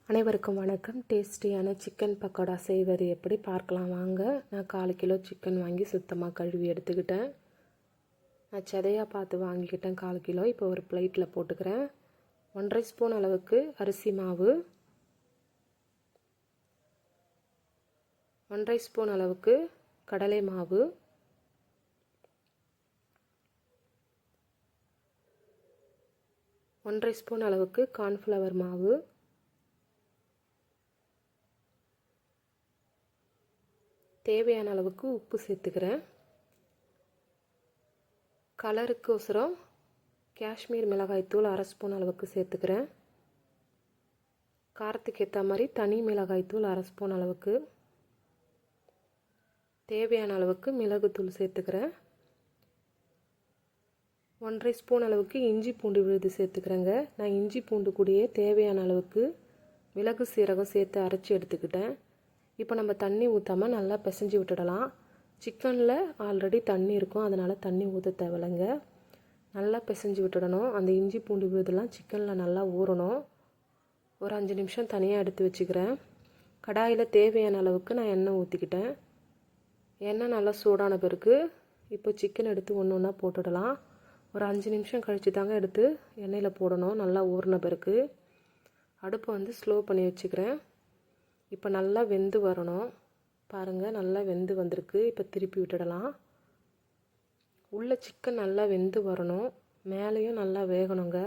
அனைவருக்கும் வணக்கம். டேஸ்டியான சிக்கன் பக்கோடா செய்வது எப்படி பார்க்கலாம் வாங்க. நான் 1/4 கிலோ சிக்கன் வாங்கி சுத்தமாக கழுவி எடுத்துக்கிட்டேன். நான் சதையாக பார்த்து வாங்கிக்கிட்டேன் 1/4 கிலோ. இப்போ ஒரு பிளேட்டில் போட்டுக்கிறேன். 1/2 ஸ்பூன் அளவுக்கு அரிசி மாவு, 1/2 ஸ்பூன் அளவுக்கு கடலை மாவு, 1/2 ஸ்பூன் அளவுக்கு கார்ன்ஃப்ளவர் மாவு, தேவையான அளவுக்கு உப்பு சேர்த்துக்கிறேன். கலருக்கோசரம் காஷ்மீர் மிளகாய்த்தூள் 1/2 ஸ்பூன் அளவுக்கு சேர்த்துக்கிறேன். காரத்துக்கு ஏற்ற மாதிரி தனி மிளகாய்த்தூள் 1/2 ஸ்பூன் அளவுக்கு, தேவையான அளவுக்கு மிளகுத்தூள் சேர்த்துக்கிறேன். 1/2 ஸ்பூன் அளவுக்கு இஞ்சி பூண்டு விழுது சேர்த்துக்கிறேங்க. நான் இஞ்சி பூண்டு கூடயே தேவையான அளவுக்கு மிளகு சீரகம் சேர்த்து அரைச்சி எடுத்துக்கிட்டேன். இப்போ நம்ம தண்ணி ஊற்றாமல் நல்லா பிசைஞ்சு விட்டுடலாம். சிக்கனில் ஆல்ரெடி தண்ணி இருக்கும், அதனால் தண்ணி ஊற்ற தேவையில்லைங்க. நல்லா பிசைஞ்சு விட்டுடணும். அந்த இஞ்சி பூண்டு விழுதெல்லாம் சிக்கனில் நல்லா ஊறணும். ஒரு 5 நிமிஷம் தனியாக எடுத்து வச்சுக்கிறேன். கடாயில் தேவையான அளவுக்கு நான் எண்ணெய் ஊற்றிக்கிட்டேன். எண்ணெய் நல்லா சூடான பிறகு இப்போ சிக்கன் எடுத்து ஒன்று ஒன்றா போட்டுடலாம். ஒரு 5 நிமிஷம் கழித்து தாங்க எடுத்து எண்ணெயில் போடணும். நல்லா ஊறின பிறகு அடுப்பை ஸ்லோ பண்ணி வச்சுக்கிறேன். இப்போ நல்லா வெந்து வரணும். பாருங்கள், நல்லா வெந்து வந்திருக்கு. இப்போ திருப்பி விட்டுடலாம். உள்ள சிக்கன் நல்லா வெந்து வரணும், மேலேயும் நல்லா வேகணுங்க.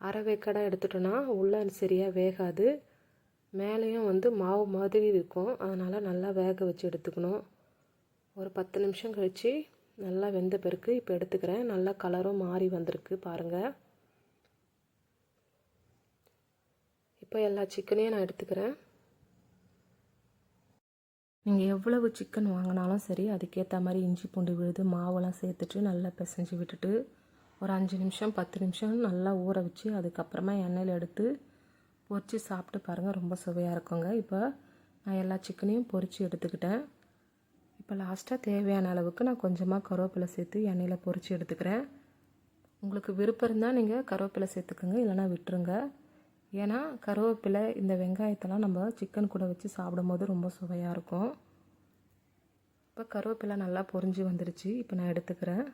அரை வேக்காடா எடுத்துட்டோன்னா உள்ளே சரியாக வேகாது, மேலேயும் மாவு மாதிரி இருக்கும். அதனால் நல்லா வேக வச்சு எடுத்துக்கணும். ஒரு 10 நிமிஷம் கழித்து நல்லா வெந்த பிறகு இப்போ எடுத்துக்கிறேன். நல்லா கலரும் மாறி வந்திருக்கு பாருங்கள். இப்போ எல்லா சிக்கனையும் நான் எடுத்துக்கிறேன். நீங்கள் எவ்வளவு சிக்கன் வாங்கினாலும் சரி, அதுக்கேற்ற மாதிரி இஞ்சி பூண்டு விழுது மாவெல்லாம் சேர்த்துட்டு நல்லா பிசைஞ்சு விட்டுட்டு ஒரு 5 நிமிஷம் 10 நிமிஷம் நல்லா ஊற வச்சு அதுக்கப்புறமா எண்ணெயில் எடுத்து பொரித்து சாப்பிட்டு பாருங்கள், ரொம்ப சுவையாக இருக்குங்க. இப்போ நான் எல்லா சிக்கனையும் பொரித்து எடுத்துக்கிட்டேன். இப்போ லாஸ்ட்டாக தேவையான அளவுக்கு நான் கொஞ்சமாக கருவேப்பிலை சேர்த்து எண்ணெயில் பொரித்து எடுத்துக்கிறேன். உங்களுக்கு விருப்பம் இருந்தால் நீங்கள் கருவேப்பிலை சேர்த்துக்கோங்க, இல்லைனா விட்டுருங்க. ஏன்னா கருவேப்பிலை இந்த வெங்காயத்தெல்லாம் நம்ம சிக்கன் கூட வச்சு சாப்பிடும்போது ரொம்ப சுவையாக இருக்கும். இப்போ கருவேப்பிலை நல்லா பொரிஞ்சு வந்துடுச்சு. இப்போ நான் எடுத்துக்கிறேன்.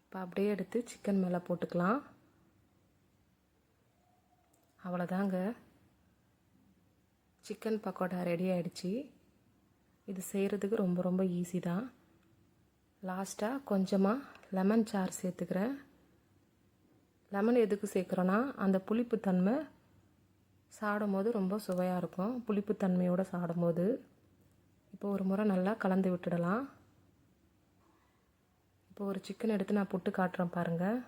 இப்போ அப்படியே எடுத்து சிக்கன் மேலே போட்டுக்கலாம். அவ்வளோதாங்க, சிக்கன் பக்கோடா ரெடி ஆகிடுச்சு. இது செய்கிறதுக்கு ரொம்ப ரொம்ப ஈஸி தான். லாஸ்ட்டாக கொஞ்சமாக லெமன் சாறு சேர்த்துக்கிறேன். லெமன் எதுக்கு சேர்க்குறோன்னா அந்த புளிப்புத்தன்மை சாப்பிடும்போது ரொம்ப சுவையாக இருக்கும், புளிப்புத்தன்மையோடு சாப்பிடும்போது. இப்போ ஒரு முறை நல்லா கலந்து விட்டுடலாம். இப்போ ஒரு சிக்கன் எடுத்து நான் புட்டு காட்டுறேன் பாருங்கள்.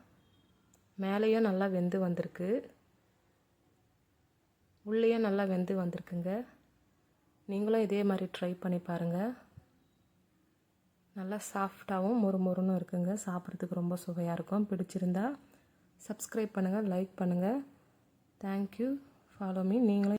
மேலேயும் நல்லா வெந்து வந்திருக்கு, உள்ளேயும் நல்லா வெந்து வந்திருக்குங்க. நீங்களும் இதே மாதிரி ட்ரை பண்ணி பாருங்கள். நல்லா சாஃப்டாகவும் மொறுமொறுன்னு இருக்குங்க. சாப்பிட்றதுக்கு ரொம்ப சுவையாக இருக்கும். பிடிச்சிருந்தா சப்ஸ்கிரைப் பண்ணுங்கள், லைக் பண்ணுங்கள். Thank you, follow me. நீங்களும்